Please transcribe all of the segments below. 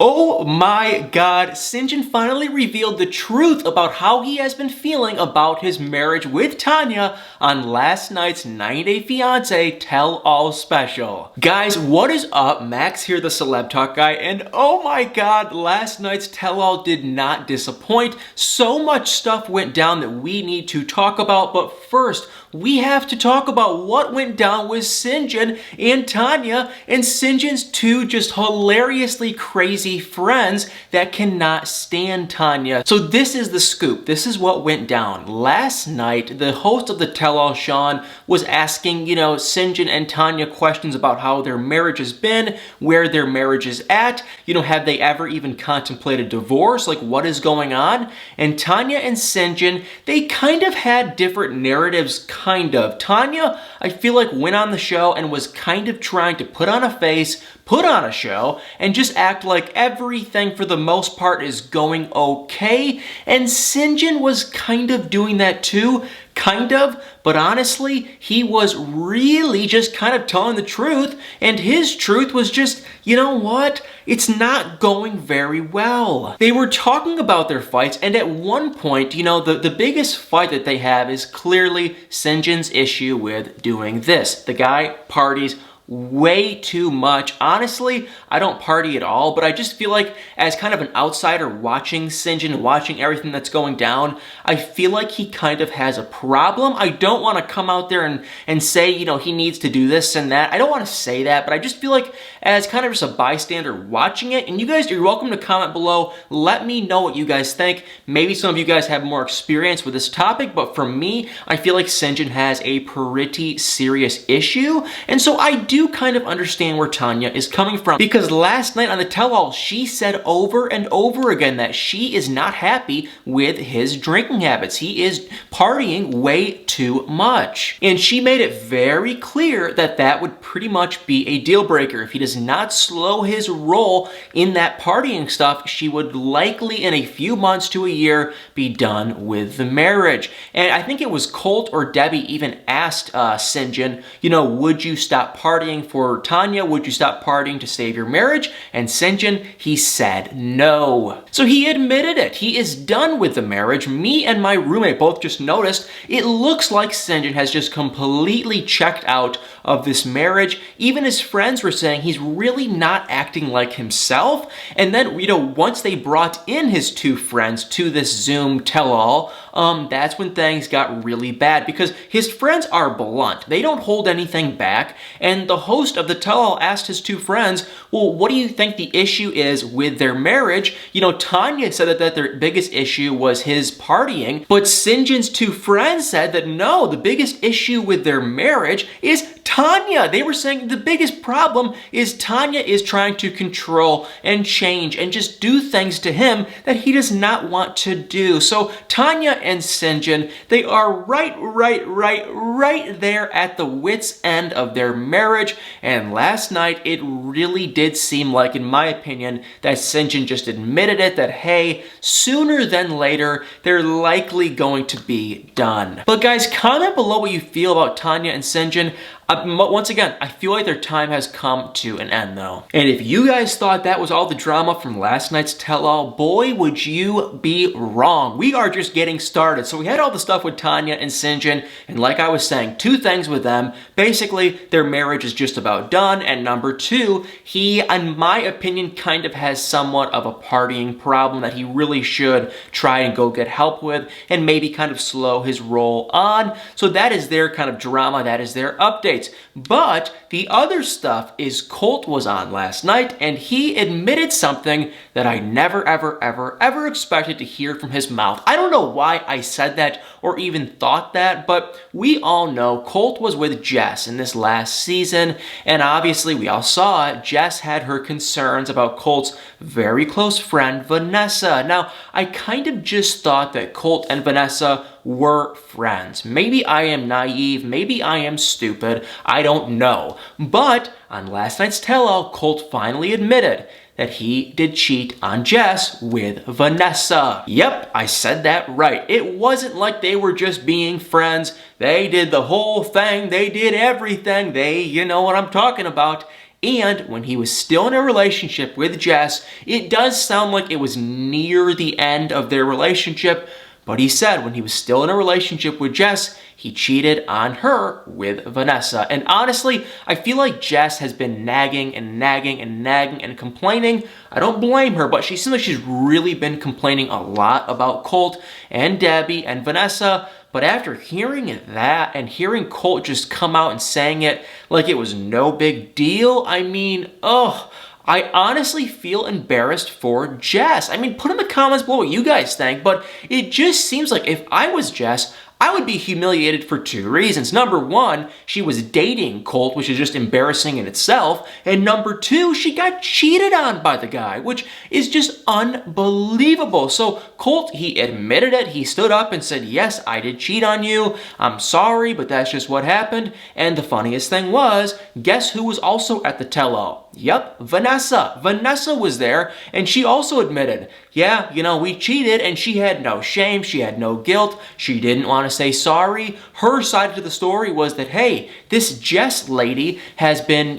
Oh my god, Syngin finally revealed the truth about how he has been feeling about his marriage with Tanya on last night's 90-Day Fiance Tell-All Special. Guys, what is up? Max here, the Celeb Talk guy, and oh my god, last night's Tell-All did not disappoint. So much stuff went down that we need to talk about, but first, we have to talk about what went down with Syngin and Tanya and Syngin's two just hilariously crazy friends that cannot stand Tanya. So this is the scoop. This is what went down. Last night, the host of the Tell-All, Sean, was asking, Syngin and Tanya questions about how their marriage has been, where their marriage is at, have they ever even contemplated divorce, like what is going on? And Tanya and Syngin, they kind of had different narratives, kind of. Tanya, I feel like, went on the show and was kind of trying to put on a face, put on a show, and just act like everything for the most part is going okay. And Syngin was kind of doing that too, kind of, but honestly, he was really just kind of telling the truth, and his truth was just, you know what? It's not going very well. They were talking about their fights, and at one point, the biggest fight that they have is clearly Syngin's issue with doing this. The guy parties way too much. Honestly, I don't party at all, but I just feel like as kind of an outsider watching Syngin and watching everything that's going down, I feel like he kind of has a problem. I don't want to come out there and say, he needs to do this and that. I don't want to say that, but I just feel like as kind of just a bystander watching it, and you guys, you're welcome to comment below. Let me know what you guys think. Maybe some of you guys have more experience with this topic, but for me, I feel like Syngin has a pretty serious issue, and so I do kind of understand where Tanya is coming from, because last night on the Tell-All, she said over and over again that she is not happy with his drinking habits. He is partying way too much, and she made it very clear that that would pretty much be a deal breaker. If he does not slow his roll in that partying stuff, she would likely in a few months to a year be done with the marriage. And I think it was Colt or Debbie even asked Syngin, would you stop partying for Tanya? Would you stop partying to save your marriage? And Syngin, he said no. So he admitted it. He is done with the marriage. Me and my roommate both just noticed it looks like Syngin has just completely checked out of this marriage. Even his friends were saying he's really not acting like himself. And then, once they brought in his two friends to this Zoom Tell-All, that's when things got really bad, because his friends are blunt. They don't hold anything back. And the host of the Tell-All asked his two friends, well, what do you think the issue is with their marriage? Tanya said that their biggest issue was his partying, but Syngin's two friends said that no, the biggest issue with their marriage is Tanya. They were saying the biggest problem is Tanya is trying to control and change and just do things to him that he does not want to do. So Tanya and Syngin, they are right there at the wit's end of their marriage. And last night, it really did seem like, in my opinion, that Syngin just admitted it, that hey, sooner than later, they're likely going to be done. But guys, comment below what you feel about Tanya and Syngin. Once again, I feel like their time has come to an end though. And if you guys thought that was all the drama from last night's Tell-All, boy, would you be wrong. We are just getting started. So we had all the stuff with Tanya and Syngin, and like I was saying, two things with them. Basically, their marriage is just about done, and number two, he, in my opinion, kind of has somewhat of a partying problem that he really should try and go get help with, and maybe kind of slow his roll on. So that is their kind of drama, that is their update. But the other stuff is Colt was on last night, and he admitted something that I never, ever expected to hear from his mouth. I don't know why I said that or even thought that, but we all know Colt was with Jess in this last season, and obviously we all saw it. Jess had her concerns about Colt's very close friend, Vanessa. Now, I kind of just thought that Colt and Vanessa were friends. Maybe I am naive, maybe I am stupid, I don't know. But on last night's Tell-All, Colt finally admitted that he did cheat on Jess with Vanessa. Yep, I said that right. It wasn't like they were just being friends. They did the whole thing. They did everything. You know what I'm talking about. And when he was still in a relationship with Jess, it does sound like it was near the end of their relationship, but he said when he was still in a relationship with Jess, he cheated on her with Vanessa. And honestly, I feel like Jess has been nagging and nagging and nagging and complaining. I don't blame her, but she seems like she's really been complaining a lot about Colt and Debbie and Vanessa. But after hearing that and hearing Colt just come out and saying it like it was no big deal, I mean, I honestly feel embarrassed for Jess. I mean, put in the comments below what you guys think, but it just seems like if I was Jess, I would be humiliated for two reasons. Number one, she was dating Colt, which is just embarrassing in itself. And number two, she got cheated on by the guy, which is just unbelievable. So Colt, he admitted it. He stood up and said, yes, I did cheat on you. I'm sorry, but that's just what happened. And the funniest thing was, guess who was also at the tell-all? Yep, Vanessa. Vanessa was there, and she also admitted, yeah, we cheated, and she had no shame, she had no guilt, she didn't want to say sorry. Her side of the story was that, hey, this Jess lady has been,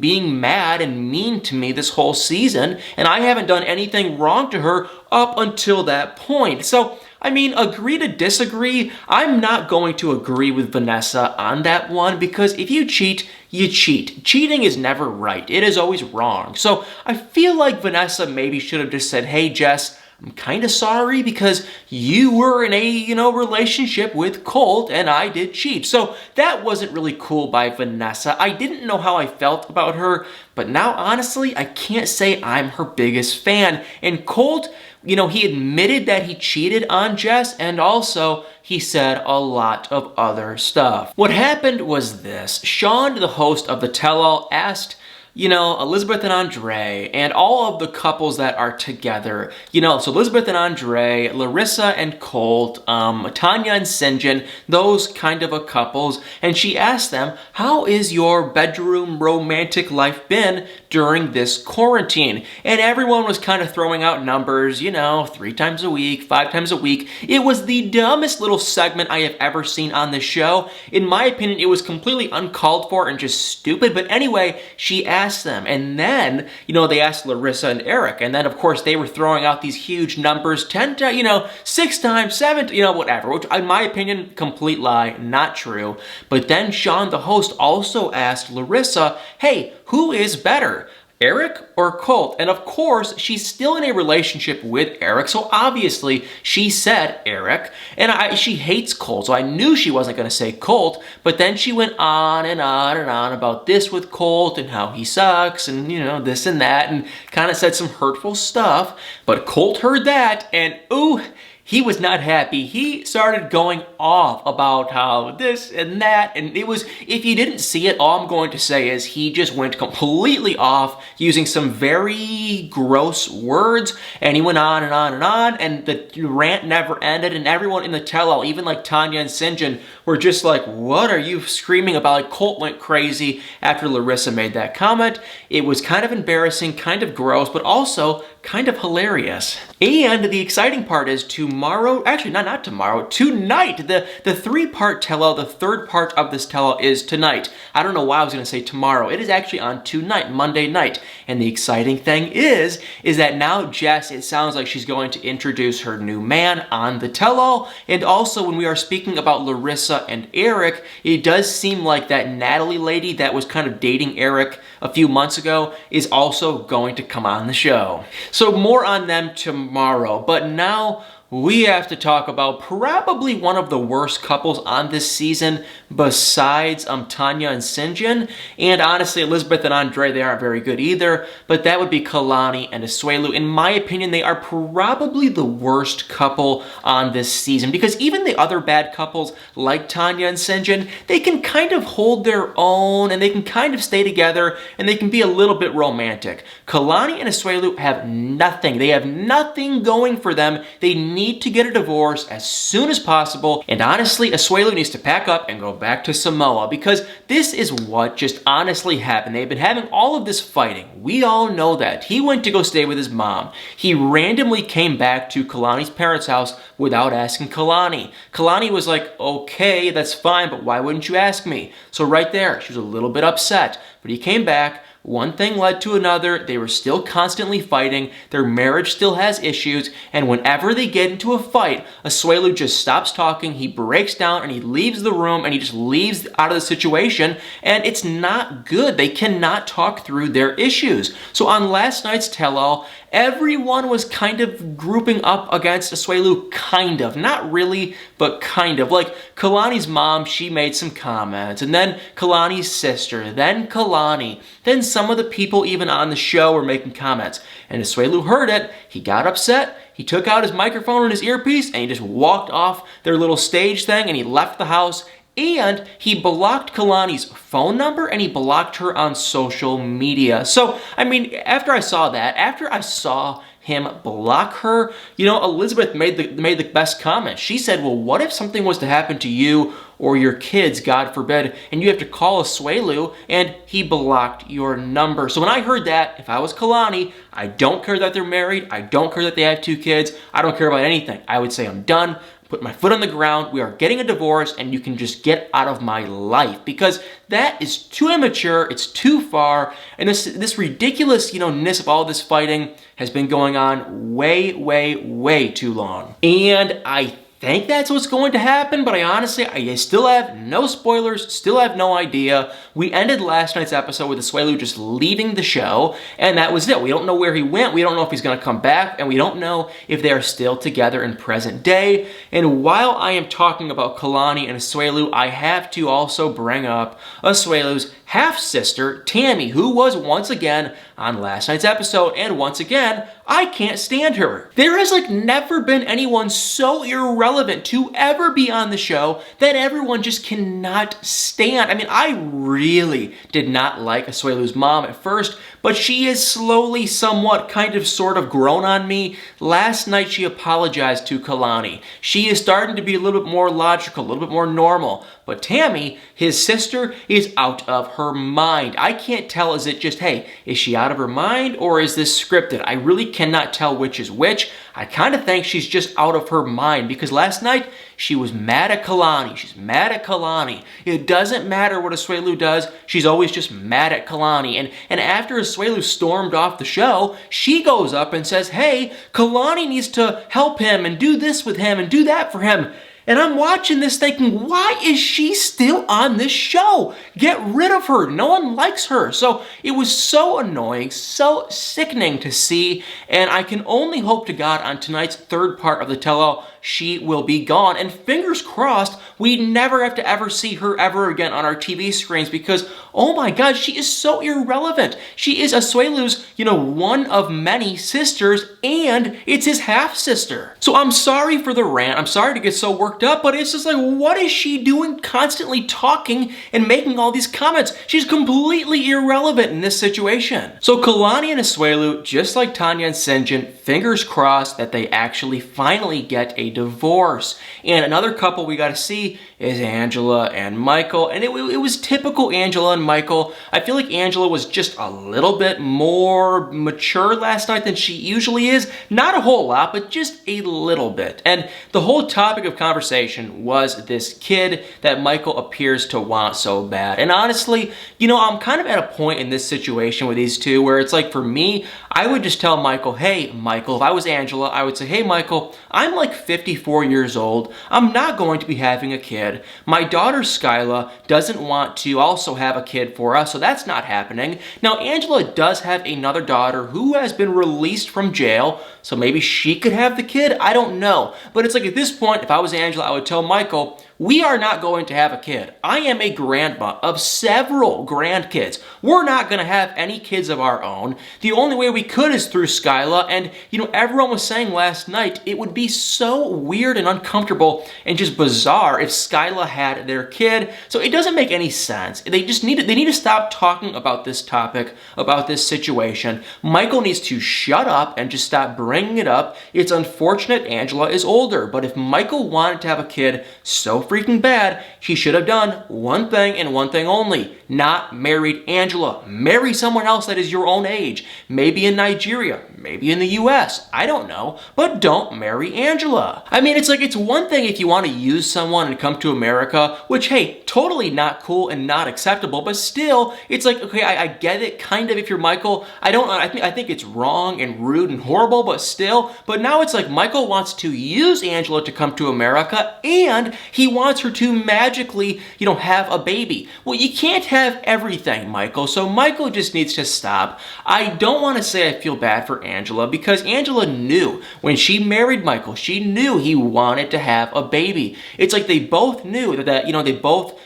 being mad and mean to me this whole season, and I haven't done anything wrong to her up until that point. So, I mean, agree to disagree. I'm not going to agree with Vanessa on that one because if you cheat, you cheat. Cheating is never right. It is always wrong. So I feel like Vanessa maybe should have just said, hey, Jess, I'm kind of sorry because you were in a, relationship with Colt and I did cheat. So that wasn't really cool by Vanessa. I didn't know how I felt about her, but now honestly, I can't say I'm her biggest fan. And Colt, he admitted that he cheated on Jess, and also he said a lot of other stuff. What happened was this. Sean, the host of the tell-all, asked Elizabeth and Andre, and all of the couples that are together, so Elizabeth and Andre, Larissa and Colt, Tanya and Syngin, those kind of a couples, and she asked them, how is your bedroom romantic life been during this quarantine? And everyone was kind of throwing out numbers, 3 times a week, 5 times a week. It was the dumbest little segment I have ever seen on this show. In my opinion, it was completely uncalled for and just stupid, but anyway, she asked them. And then, they asked Larissa and Eric. And then, of course, they were throwing out these huge numbers, 10 to, 6 times, 7, whatever. Which, in my opinion, complete lie, not true. But then Sean, the host, also asked Larissa, hey, who is better? Eric or Colt? And of course, she's still in a relationship with Eric, so obviously she said Eric, and she hates Colt, so I knew she wasn't going to say Colt, but then she went on and on and on about this with Colt and how he sucks and, this and that, and kind of said some hurtful stuff, but Colt heard that, and ooh, he was not happy. He started going off about how this and that, and it was, if you didn't see it, all I'm going to say is he just went completely off using some very gross words, and he went on and on and on, and the rant never ended, and everyone in the tell-all, even like Tanya and Syngin, were just like, what are you screaming about? Like, Colt went crazy after Larissa made that comment. It was kind of embarrassing, kind of gross, but also kind of hilarious. And the exciting part is tomorrow, actually not tomorrow, tonight, the 3-part tell-all, the 3rd part of this tell-all is tonight. I don't know why I was going to say tomorrow. It is actually on tonight, Monday night. And the exciting thing is that now Jess, it sounds like she's going to introduce her new man on the tell-all. And also when we are speaking about Larissa and Eric, it does seem like that Natalie lady that was kind of dating Eric a few months ago is also going to come on the show. So more on them tomorrow, but now we have to talk about probably one of the worst couples on this season besides Tanya and Syngin. And honestly, Elizabeth and Andre, they aren't very good either, but that would be Kailani and Asuelu. In my opinion, they are probably the worst couple on this season because even the other bad couples like Tanya and Syngin, they can kind of hold their own and they can kind of stay together and they can be a little bit romantic. Kailani and Asuelu have nothing. They have nothing going for them. They need to get a divorce as soon as possible, and honestly, Asuelu needs to pack up and go back to Samoa because this is what just honestly happened. They've been having all of this fighting. We all know that. He went to go stay with his mom. He randomly came back to Kailani's parents' house without asking Kailani. Kailani was like, okay, that's fine, but why wouldn't you ask me? So right there, she was a little bit upset, but he came back one thing led to another. They were still constantly fighting. Their marriage still has issues. And whenever they get into a fight, Asuelu just stops talking. He breaks down and he leaves the room and he just leaves out of the situation. And it's not good. They cannot talk through their issues. So on last night's tell-all, everyone was kind of grouping up against Asuelu, kind of. Not really, but kind of. Like, Kailani's mom, she made some comments, and then Kailani's sister, then Kailani, then some of the people even on the show were making comments. And Asuelu heard it, he got upset, he took out his microphone and his earpiece, and he just walked off their little stage thing, and he left the house. And he blocked Kailani's phone number and he blocked her on social media. So, I mean, after I saw him block her, you know, Elizabeth made the best comment. She said, well, what if something was to happen to you or your kids, God forbid, and you have to call Asuelu, and he blocked your number? So when I heard that, if I was Kailani, I don't care that they're married, I don't care that they have 2 kids, I don't care about anything. I would say I'm done. Put my foot on the ground, we are getting a divorce, and you can just get out of my life, because that is too immature, it's too far, and this ridiculous, ness of all this fighting has been going on way, way, way too long. And I think that's what's going to happen, but I still have no spoilers, still have no idea. We ended last night's episode with Asuelu just leaving the show, and that was it. We don't know where he went, we don't know if he's going to come back, and we don't know if they are still together in present day. And while I am talking about Kailani and Asuelu, I have to also bring up Asuelu's half-sister, Tammy, who was once again on last night's episode, and once again, I can't stand her. There has never been anyone so irrelevant to ever be on the show that everyone just cannot stand. I mean, I really did not like Asuelu's mom at first, but she is slowly, somewhat, sort of grown on me. Last night she apologized to Kailani. She is starting to be a little bit more logical, a little bit more normal. But Tammy, his sister, is out of her mind. I can't tell, is it just, hey, is she out of her mind or is this scripted? I really cannot tell which is which. I kind of think she's just out of her mind, because last night she was mad at Kailani. She's mad at Kailani. It doesn't matter what Asuelu does, she's always just mad at Kailani. And after Asuelu stormed off the show, she goes up and says, hey, Kailani needs to help him and do this with him and do that for him. And I'm watching this thinking, why is she still on this show? Get rid of her. No one likes her. So it was so annoying, so sickening to see. And I can only hope to God on tonight's third part of the tell-all, she will be gone. And fingers crossed, we never have to ever see her ever again on our TV screens, because, oh my God, she is so irrelevant. She is Asuelu's, one of many sisters, and it's his half-sister. So I'm sorry for the rant. I'm sorry to get so worked up, but it's just what is she doing constantly talking and making all these comments? She's completely irrelevant in this situation. So Kailani and Asuelu, just like Tanya and Syngin, fingers crossed that they actually finally get a divorce. And another couple we got to see is Angela and Michael, and it was typical Angela and Michael. I feel like Angela was just a little bit more mature last night than she usually is. Not a whole lot, but just a little bit. And the whole topic of conversation was this kid that Michael appears to want so bad. And honestly, I'm kind of at a point in this situation with these two where it's for me, I would just tell Michael, hey, Michael, if I was Angela, I would say, hey, Michael, I'm 54 years old. I'm not going to be having a kid. My daughter, Skyla, doesn't want to also have a kid for us, so that's not happening. Now, Angela does have another daughter who has been released from jail, so maybe she could have the kid. I don't know. But it's at this point, if I was Angela, I would tell Michael, we are not going to have a kid. I am a grandma of several grandkids. We're not going to have any kids of our own. The only way we could is through Skyla, and everyone was saying last night it would be so weird and uncomfortable and just bizarre if Skyla had their kid. So it doesn't make any sense. They need to stop talking about this topic, about this situation. Michael needs to shut up and just stop bringing it up. It's unfortunate Angela is older, but if Michael wanted to have a kid so freaking bad, he should have done one thing and one thing only. not married Angela. Marry someone else that is your own age. Maybe in Nigeria, maybe in the US, I don't know, but don't marry Angela. I mean, it's like, it's one thing if you want to use someone and come to America, which, hey, totally not cool and not acceptable, but still, it's like, okay, I get it, kind of, if you're Michael. I think it's wrong and rude and horrible, but still. But now it's like Michael wants to use Angela to come to America, and he wants her to magically, have a baby. Well, you can't have everything, Michael, so Michael just needs to stop. I don't want to say I feel bad for Angela, because Angela knew when she married Michael, she knew he wanted to have a baby. It's like they both knew that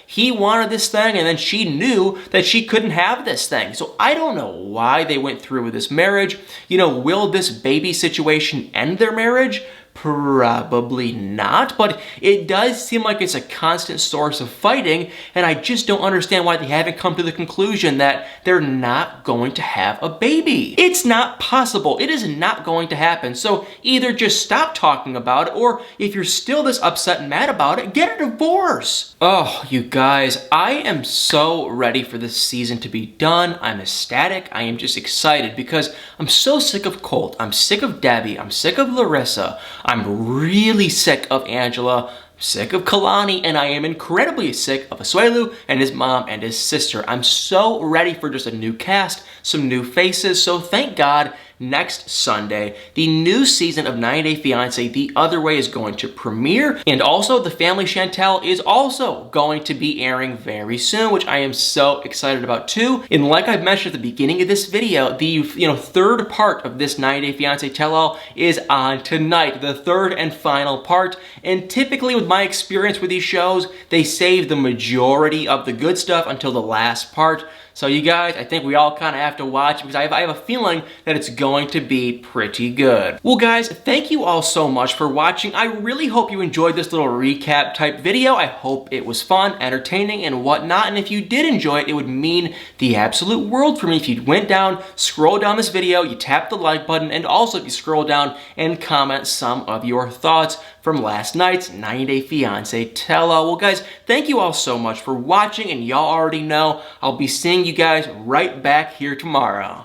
he wanted this thing, and then she knew that she couldn't have this thing. So I don't know why they went through with this marriage. Will this baby situation end their marriage? Probably not, but it does seem like it's a constant source of fighting, and I just don't understand why they haven't come to the conclusion that they're not going to have a baby. It's not possible. It is not going to happen. So either just stop talking about it, or if you're still this upset and mad about it, get a divorce. Oh, you guys, I am so ready for this season to be done. I'm ecstatic. I am just excited because I'm so sick of Colt. I'm sick of Debbie. I'm sick of Larissa. I'm really sick of Angela, sick of Kailani, and I am incredibly sick of Asuelu and his mom and his sister. I'm so ready for just a new cast, some new faces, so thank God next Sunday, the new season of 90 Day Fiance, The Other Way, is going to premiere, and also The Family Chantel is also going to be airing very soon, which I am so excited about too. And like I've mentioned at the beginning of this video, the third part of this 90 Day Fiance tell-all is on tonight, the third and final part. And typically with my experience with these shows, they save the majority of the good stuff until the last part. So you guys, I think we all kind of have to watch, because I have a feeling that it's going to be pretty good. Well guys, thank you all so much for watching. I really hope you enjoyed this little recap type video. I hope it was fun, entertaining, and whatnot. And if you did enjoy it, it would mean the absolute world for me if you went down, scroll down this video, you tap the like button, and also if you scroll down and comment some of your thoughts from last night's 90 Day Fiance tell-all. Well guys, thank you all so much for watching, and y'all already know I'll be seeing you guys right back here tomorrow.